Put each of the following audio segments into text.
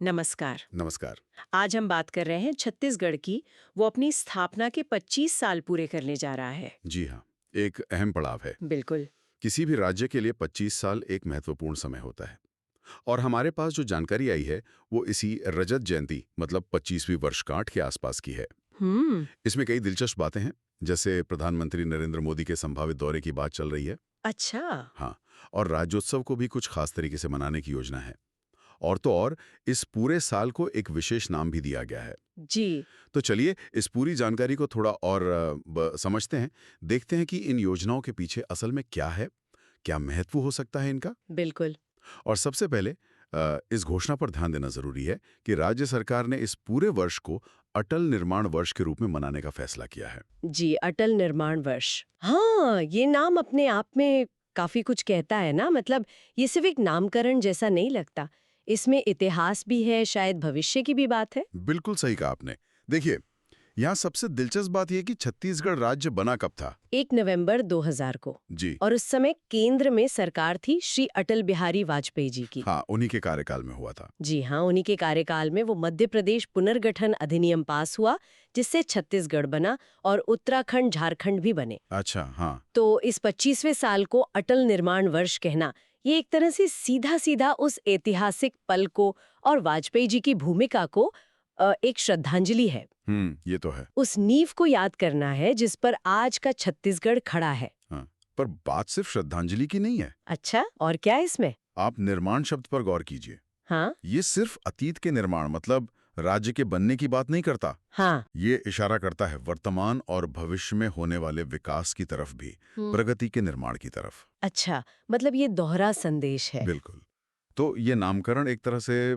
नमस्कार। नमस्कार। आज हम बात कर रहे हैं छत्तीसगढ़ की। वो अपनी स्थापना के 25 साल पूरे करने जा रहा है। जी हाँ, एक अहम पड़ाव है। बिल्कुल। किसी भी राज्य के लिए 25 साल एक महत्वपूर्ण समय होता है। और हमारे पास जो जानकारी आई है, वो इसी रजत जयंती मतलब 25वीं वर्षगांठ के आसपास की है। हम्म। इसमें कई दिलचस्प बातें हैं, जैसे प्रधानमंत्री नरेंद्र मोदी के संभावित दौरे की बात चल रही है। अच्छा। हाँ, और राज्योत्सव को भी कुछ खास तरीके से मनाने की योजना है। और तो और, इस पूरे साल को एक विशेष नाम भी दिया गया है। जी। तो चलिए इस पूरी जानकारी को थोड़ा और समझते हैं। देखते हैं कि इन योजनाओं के पीछे असल में क्या है, क्या महत्व हो सकता है इनका। बिल्कुल। और सबसे पहले इस घोषणा पर ध्यान देना जरूरी है कि राज्य सरकार ने इस पूरे वर्ष को अटल निर्माण वर्ष के रूप में मनाने का फैसला किया है। जी, अटल निर्माण वर्ष। हाँ, ये नाम अपने आप में काफी कुछ कहता है ना। मतलब ये सिर्फ एक नामकरण जैसा नहीं लगता। इसमें इतिहास भी है, शायद भविष्य की भी बात है। बिल्कुल सही कहा आपने। देखिए, यहाँ सबसे दिलचस्प बात यह कि छत्तीसगढ़ राज्य बना कब था। 1 नवंबर 2000 को। जी और उस समय केंद्र में सरकार थी श्री अटल बिहारी वाजपेयी जी की। हाँ, उन्हीं के कार्यकाल में हुआ था। जी हाँ, उन्हीं के कार्यकाल में वो मध्य प्रदेश पुनर्गठन अधिनियम पास हुआ, जिससे छत्तीसगढ़ बना और उत्तराखंड झारखंड भी बने। अच्छा, हाँ। तो इस 25वें साल को अटल निर्माण वर्ष कहना, ये एक तरह से सीधा सीधा उस ऐतिहासिक पल को और वाजपेयी जी की भूमिका को एक श्रद्धांजलि है। ये तो है। उस नींव को याद करना है जिस पर आज का छत्तीसगढ़ खड़ा है। हाँ, पर बात सिर्फ श्रद्धांजलि की नहीं है। अच्छा, और क्या है इसमें? आप निर्माण शब्द पर गौर कीजिए। हाँ। ये सिर्फ अतीत के निर्माण मतलब राज्य के बनने की बात नहीं करता। हाँ। ये इशारा करता है वर्तमान और भविष्य में होने वाले विकास की तरफ भी, प्रगति के निर्माण की तरफ। अच्छा, मतलब ये दोहरा संदेश है। बिल्कुल। तो ये नामकरण एक तरह से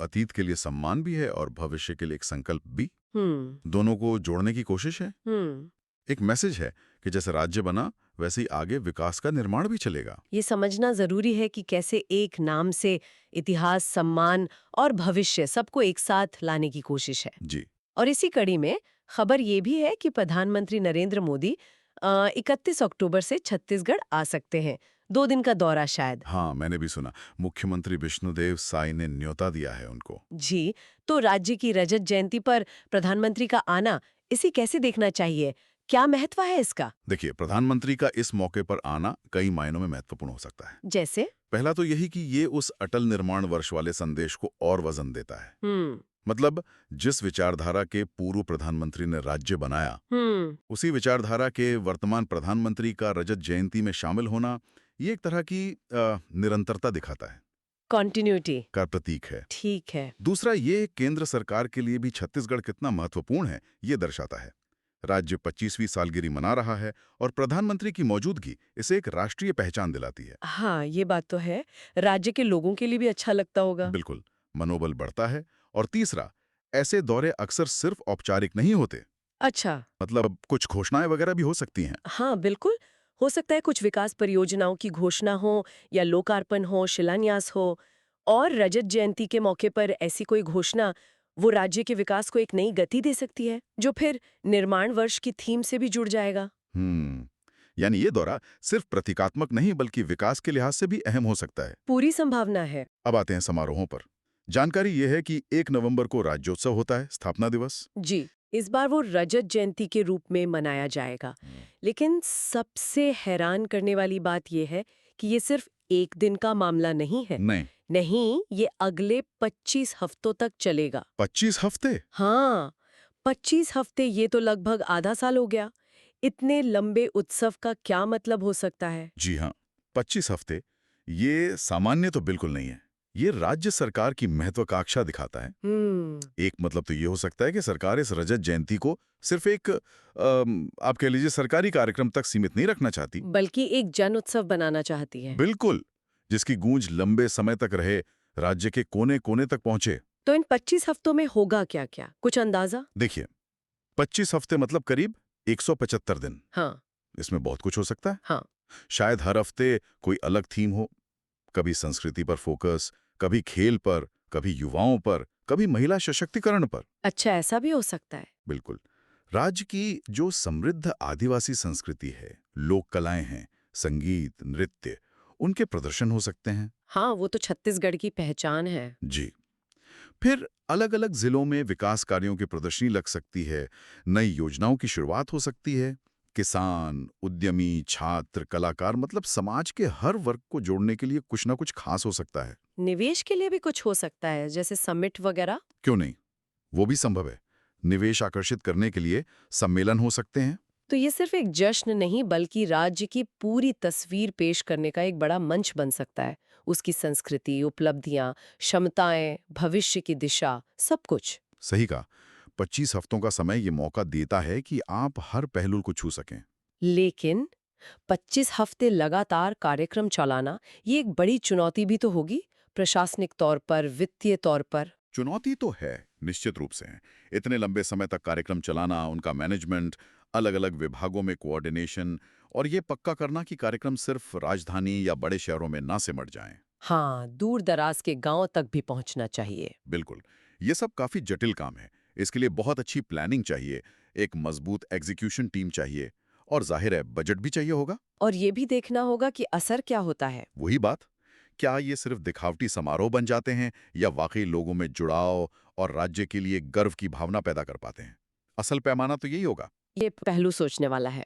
अतीत के लिए सम्मान भी है और भविष्य के लिए एक संकल्प भी। हम्म। दोनों को जोड़ने की कोशिश है। हम्म। एक मैसेज है कि जैसे राज्य बना, वैसे ही आगे विकास का निर्माण भी चलेगा। ये समझना जरूरी है कि कैसे एक नाम से इतिहास, सम्मान और भविष्य सबको एक साथ लाने की कोशिश है। जी। और इसी कड़ी में खबर ये भी है कि प्रधानमंत्री नरेंद्र मोदी 31 अक्टूबर से छत्तीसगढ़ आ सकते हैं। 2 दिन का दौरा शायद। हाँ, मैंने भी सुना। मुख्यमंत्री विष्णुदेव साय ने न्योता दिया है उनको। जी, तो राज्य की रजत जयंती पर प्रधानमंत्री का आना, इसे कैसे देखना चाहिए? क्या महत्व है इसका? देखिए, प्रधानमंत्री का इस मौके पर आना कई मायनों में महत्वपूर्ण हो सकता है। जैसे? पहला तो यही कि ये उस अटल निर्माण वर्ष वाले संदेश को और वजन देता है। हम्म। मतलब जिस विचारधारा के पूर्व प्रधानमंत्री ने राज्य बनाया, हम्म। उसी विचारधारा के वर्तमान प्रधानमंत्री का रजत जयंती में शामिल होना, ये एक तरह की निरंतरता दिखाता है, कॉन्टिन्यूटी। का प्रतीक है। ठीक है। दूसरा, ये केंद्र सरकार के लिए भी छत्तीसगढ़ कितना महत्वपूर्ण है, ये दर्शाता है। राज्य 25वीं सालगिरह मना रहा है और प्रधानमंत्री की मौजूदगी इसे एक राष्ट्रीय पहचान दिलाती है। हाँ, ये बात तो है। राज्य के लोगों के लिए भी अच्छा लगता होगा। बिल्कुल, मनोबल बढ़ता है। और तीसरा, ऐसे दौरे अक्सर सिर्फ औपचारिक नहीं होते। अच्छा। मतलब कुछ घोषणाएं वगैरह भी हो सकती हैं। हाँ, बिल्कुल। हो सकता है कुछ विकास परियोजनाओं की घोषणा हो या लोकार्पण हो, शिलान्यास हो। और रजत जयंती के मौके पर ऐसी कोई घोषणा वो राज्य के विकास को एक नई गति दे सकती है, जो फिर निर्माण वर्ष की थीम से भी जुड़ जाएगा। हम्म यानी ये दौरा सिर्फ प्रतीकात्मक नहीं बल्कि विकास के लिहाज से भी अहम हो सकता है। पूरी संभावना है। अब आते हैं समारोहों पर। जानकारी ये है कि 1 नवंबर को राज्योत्सव होता है, स्थापना दिवस। जी, इस बार वो रजत जयंती के रूप में मनाया जाएगा। लेकिन सबसे हैरान करने वाली बात यह है कि ये सिर्फ एक दिन का मामला नहीं है। नहीं। नहीं, ये अगले 25 हफ्तों तक चलेगा। 25 हफ्ते? हाँ, 25 हफ्ते, ये तो लगभग आधा साल हो गया। इतने लंबे उत्सव का क्या मतलब हो सकता है? जी हाँ, 25 हफ्ते। ये सामान्य तो बिल्कुल नहीं है। ये राज्य सरकार की महत्वाकांक्षा दिखाता है। एक मतलब तो ये हो सकता है कि सरकार इस रजत जयंती को सिर्फ एक आप कह लीजिए सरकारी कार्यक्रम तक सीमित नहीं रखना चाहती। बल्कि एक जन उत्सव बनाना चाहती है। बिल्कुल, जिसकी गूंज लंबे समय तक रहे, राज्य के कोने कोने तक पहुंचे। तो इन 25 हफ्तों में होगा क्या-क्या? कुछ अंदाजा? देखिए, 25 हफ्ते मतलब करीब 175 दिन। हाँ। इसमें बहुत कुछ हो सकता है। हाँ। शायद हर हफ्ते कोई अलग थीम हो, कभी संस्कृति पर फोकस, कभी खेल पर, कभी युवाओं पर, कभी महिला सशक्तिकरण पर। अच्छा, ऐसा भी हो सकता है। बिल्कुल। राज्य की जो समृद्ध आदिवासी संस्कृति है, लोक कलाएं हैं, संगीत, नृत्य, उनके प्रदर्शन हो सकते हैं। हाँ, वो तो छत्तीसगढ़ की पहचान है। जी। फिर अलग अलग जिलों में विकास कार्यों की प्रदर्शनी लग सकती है, नई योजनाओं की शुरुआत हो सकती है। किसान, उद्यमी, छात्र, कलाकार, मतलब समाज के हर वर्ग को जोड़ने के लिए कुछ ना कुछ खास हो सकता है। निवेश के लिए भी कुछ हो सकता है, जैसे समिट वगैरह? क्यों नहीं, वो भी संभव है। निवेश आकर्षित करने के लिए सम्मेलन हो सकते हैं। तो ये सिर्फ एक जश्न नहीं बल्कि राज्य की पूरी तस्वीर पेश करने का एक बड़ा मंच बन सकता है। उसकी संस्कृति, उपलब्धियां, क्षमताएं, भविष्य की दिशा, सब कुछ। सही कहा। 25 हफ्तों का समय ये मौका देता है कि आप हर पहलू को छू सकें। लेकिन 25 हफ्ते लगातार कार्यक्रम चलाना, ये एक बड़ी चुनौती भी तो होगी, प्रशासनिक तौर पर, वित्तीय तौर पर। चुनौती तो है, निश्चित रूप से है। इतने लंबे समय तक कार्यक्रम चलाना, उनका मैनेजमेंट, अलग-अलग विभागों में कोऑर्डिनेशन, और ये पक्का करना कि कार्यक्रम सिर्फ राजधानी या बड़े शहरों में ना सिमट जाएं। हाँ, दूर दराज के गांव तक भी पहुंचना चाहिए। बिल्कुल। ये सब काफी जटिल काम है। इसके लिए बहुत अच्छी प्लानिंग चाहिए, एक मजबूत एग्जीक्यूशन टीम चाहिए, और जाहिर है बजट भी चाहिए होगा। और ये भी देखना होगा कि असर क्या होता है। वही बात, क्या ये सिर्फ दिखावटी समारोह बन जाते हैं या वाकई लोगों में जुड़ाव और राज्य के लिए गर्व की भावना पैदा कर पाते हैं? असल पैमाना तो यही होगा। ये पहलू सोचने वाला है।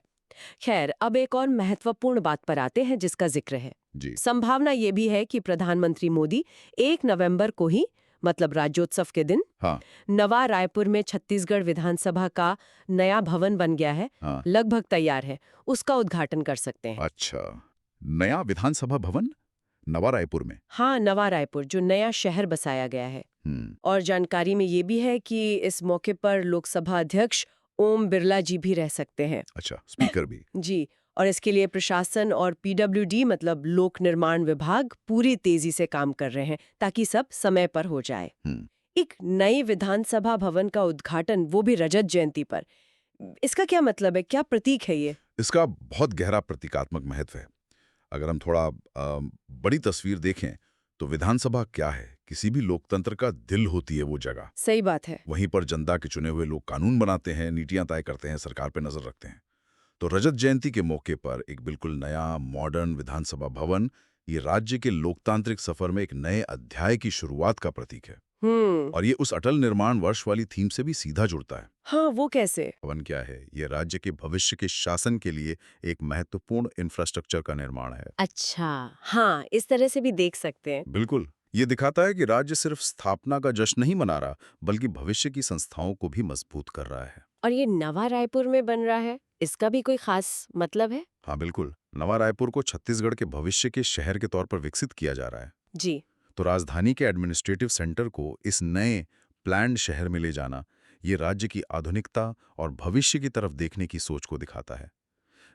खैर, अब एक और महत्वपूर्ण बात पर आते हैं जिसका जिक्र है। जी। संभावना ये भी है कि प्रधानमंत्री मोदी 1 नवंबर को ही, मतलब राज्योत्सव के दिन, हाँ। नवा रायपुर में छत्तीसगढ़ विधानसभा का नया भवन बन गया है, हाँ। लगभग तैयार है, उसका उद्घाटन कर सकते हैं। अच्छा, नया विधानसभा भवन नवा रायपुर में? हाँ, नवा रायपुर, जो नया शहर बसाया गया है। और जानकारी में ये भी है कि इस मौके पर लोकसभा अध्यक्ष ओम बिरला जी भी रह सकते हैं। अच्छा, स्पीकर भी? जी, और इसके लिए प्रशासन और पीडब्ल्यूडी, मतलब लोक निर्माण विभाग, पूरी तेजी से काम कर रहे हैं ताकि सब समय पर हो जाए। हम्म। एक नए विधानसभा भवन का उद्घाटन, वो भी रजत जयंती पर, इसका क्या मतलब है, क्या प्रतीक है ये? इसका बहुत गहरा प्रतीकात्मक महत्व है। अगर हम थोड़ा बड़ी तस्वीर देखें, तो विधानसभा क्या है? किसी भी लोकतंत्र का दिल होती है वो जगह। सही बात है। वहीं पर जनता के चुने हुए लोग कानून बनाते हैं, नीतियां तय करते हैं, सरकार पे नजर रखते हैं। तो रजत जयंती के मौके पर एक बिल्कुल नया मॉडर्न विधानसभा भवन, ये राज्य के लोकतांत्रिक सफर में एक नए अध्याय की शुरुआत का प्रतीक है। और ये उस अटल निर्माण वर्ष वाली थीम से भी सीधा जुड़ता है। हाँ, वो कैसे? भवन क्या है? ये राज्य के भविष्य के शासन के लिए एक महत्वपूर्ण इंफ्रास्ट्रक्चर का निर्माण है। अच्छा, हाँ, इस तरह से भी देख सकते हैं। बिल्कुल। ये दिखाता है कि राज्य सिर्फ स्थापना का जश्न नहीं मना रहा, बल्कि भविष्य की संस्थाओं को भी मजबूत कर रहा है। और ये नवा रायपुर में बन रहा है, इसका भी कोई खास मतलब है? हाँ बिल्कुल, नवा रायपुर को छत्तीसगढ़ के भविष्य के शहर के तौर पर विकसित किया जा रहा है। जी। तो राजधानी के एडमिनिस्ट्रेटिव सेंटर को इस नए प्लान्ड शहर में ले जाना, ये राज्य की आधुनिकता और भविष्य की तरफ देखने की सोच को दिखाता है।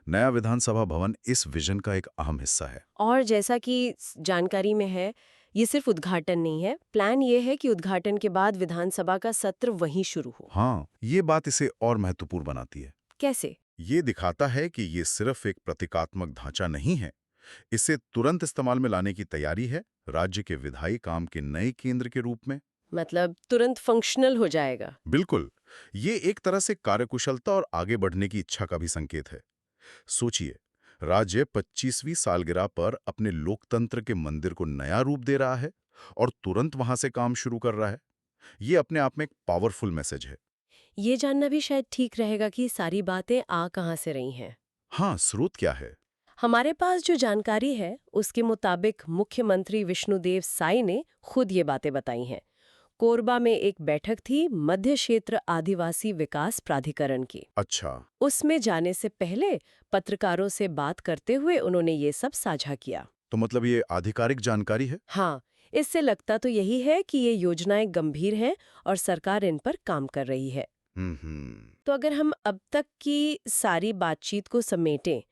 नया विधानसभा भवन इस विजन का एक अहम हिस्सा है। और जैसा कि जानकारी में है, ये सिर्फ उद्घाटन नहीं है, प्लान ये है कि उद्घाटन के बाद विधानसभा का सत्र वहीं शुरू हो। हाँ, ये बात इसे और महत्वपूर्ण बनाती है। कैसे? ये दिखाता है कि ये सिर्फ एक प्रतीकात्मक ढांचा नहीं है, इसे तुरंत इस्तेमाल में लाने की तैयारी है, राज्य के विधायी काम के नए केंद्र के रूप में। मतलब तुरंत फंक्शनल हो जाएगा? बिल्कुल, ये एक तरह से कार्यकुशलता और आगे बढ़ने की इच्छा का भी संकेत है। सोचिए, राज्य 25वीं सालगिरह पर अपने लोकतंत्र के मंदिर को नया रूप दे रहा है और तुरंत वहां से काम शुरू कर रहा है। ये अपने आप में एक पावरफुल मैसेज है। ये जानना भी शायद ठीक रहेगा कि सारी बातें आ कहाँ से रही हैं। हाँ, स्रोत क्या है? हमारे पास जो जानकारी है, उसके मुताबिक मुख्यमंत्री विष्णुदेव साई ने खुद ये बातें बताई हैं। कोरबा में एक बैठक थी मध्य क्षेत्र आदिवासी विकास प्राधिकरण की। अच्छा। उसमें जाने से पहले पत्रकारों से बात करते हुए उन्होंने ये सब साझा किया। तो मतलब ये आधिकारिक जानकारी है? हाँ, इससे लगता तो यही है कि ये योजनाएं गंभीर हैं और सरकार इन पर काम कर रही है। तो अगर हम अब तक की सारी बातचीत को समेटें,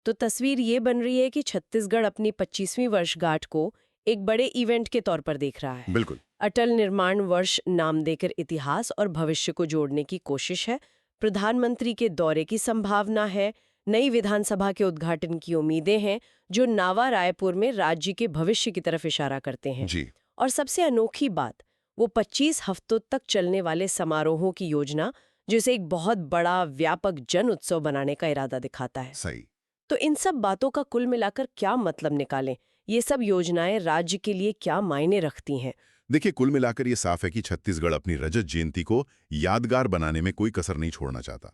तो तस्वीर ये बन रही है कि छत्तीसगढ़ अपनी 25वीं वर्षगांठ को एक बड़े इवेंट के तौर पर देख रहा है। बिल्कुल। अटल निर्माण वर्ष नाम देकर इतिहास और भविष्य को जोड़ने की कोशिश है। प्रधानमंत्री के दौरे की संभावना है। नई विधानसभा के उद्घाटन की उम्मीदें हैं, जो नावा रायपुर में राज्य के भविष्य की तरफ इशारा करते हैं। जी। और सबसे अनोखी बात, वो 25 हफ्तों तक चलने वाले समारोहों की योजना, जिसे एक बहुत बड़ा व्यापक जन उत्सव बनाने का इरादा दिखाता है। सही। तो इन सब बातों का कुल मिलाकर क्या मतलब निकालें? ये सब योजनाएं राज्य के लिए क्या मायने रखती हैं? देखिए, कुल मिलाकर ये साफ है कि छत्तीसगढ़ अपनी रजत जयंती को यादगार बनाने में कोई कसर नहीं छोड़ना चाहता।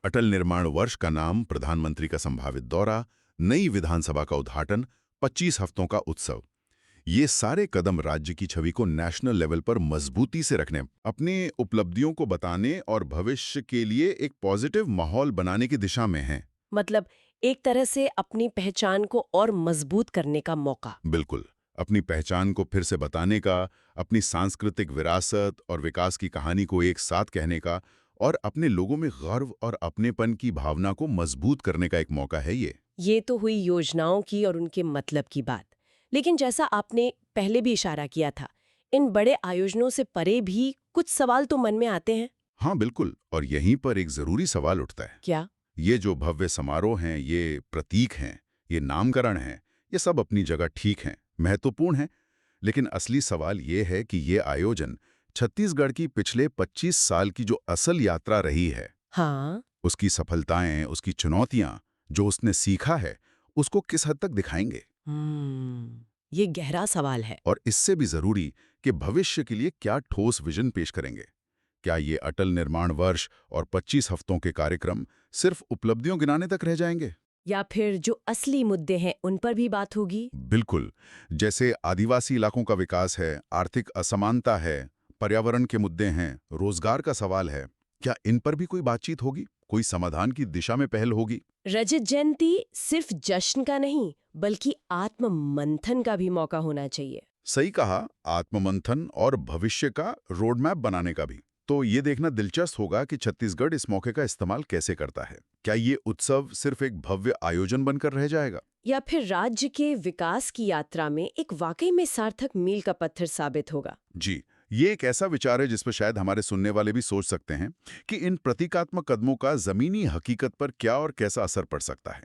अटल निर्माण वर्ष का नाम, प्रधानमंत्री का संभावित दौरा, नई विधानसभा का उद्घाटन, 25 हफ्तों का उत्सव, ये सारे कदम राज्य की छवि को नेशनल लेवल पर मजबूती से रखने, अपनी उपलब्धियों को बताने और भविष्य के लिए एक पॉजिटिव माहौल बनाने की दिशा में हैं। मतलब एक तरह से अपनी पहचान को और मजबूत करने का मौका। बिल्कुल, अपनी पहचान को फिर से बताने का, अपनी सांस्कृतिक विरासत और विकास की कहानी को एक साथ कहने का और अपने लोगों में गर्व और अपनेपन की भावना को मजबूत करने का एक मौका है ये। ये तो हुई योजनाओं की और उनके मतलब की बात। लेकिन जैसा आपने पहले भी इशारा किया था, इन बड़े आयोजनों से परे भी कुछ सवाल तो मन में आते हैं। हाँ बिल्कुल, और यहीं पर एक जरूरी सवाल उठता है। क्या? ये जो भव्य समारोह हैं, ये प्रतीक हैं, ये नामकरण हैं, ये सब अपनी जगह ठीक हैं, महत्वपूर्ण हैं, लेकिन असली सवाल ये है कि ये आयोजन छत्तीसगढ़ की पिछले 25 साल की जो असल यात्रा रही है, हाँ। उसकी सफलताएं, उसकी चुनौतियां, जो उसने सीखा है, उसको किस हद तक दिखाएंगे। ये गहरा सवाल है। और इससे भी जरूरी कि भविष्य के लिए क्या ठोस विजन पेश करेंगे। क्या ये अटल निर्माण वर्ष और 25 हफ्तों के कार्यक्रम सिर्फ उपलब्धियों गिनाने तक रह जाएंगे? या फिर जो असली मुद्दे हैं उन पर भी बात होगी? बिल्कुल, जैसे आदिवासी इलाकों का विकास है, आर्थिक असमानता है, पर्यावरण के मुद्दे हैं, रोजगार का सवाल है, क्या इन पर भी कोई बातचीत होगी, कोई समाधान की दिशा में पहल होगी? रजत जयंती सिर्फ जश्न का नहीं, बल्कि आत्म मंथन का भी मौका होना चाहिए। सही कहा, आत्ममंथन और भविष्य का रोडमैप बनाने का भी। तो ये देखना दिलचस्प होगा कि छत्तीसगढ़ इस मौके का इस्तेमाल कैसे करता है। क्या ये उत्सव सिर्फ एक भव्य आयोजन बनकर रह जाएगा, या फिर राज्य के विकास की यात्रा में एक वाकई में सार्थक मील का पत्थर साबित होगा? जी, ये एक ऐसा विचार है जिस पर शायद हमारे सुनने वाले भी सोच सकते हैं कि इन प्रतीकात्मक कदमों का जमीनी हकीकत पर क्या और कैसा असर पड़ सकता है।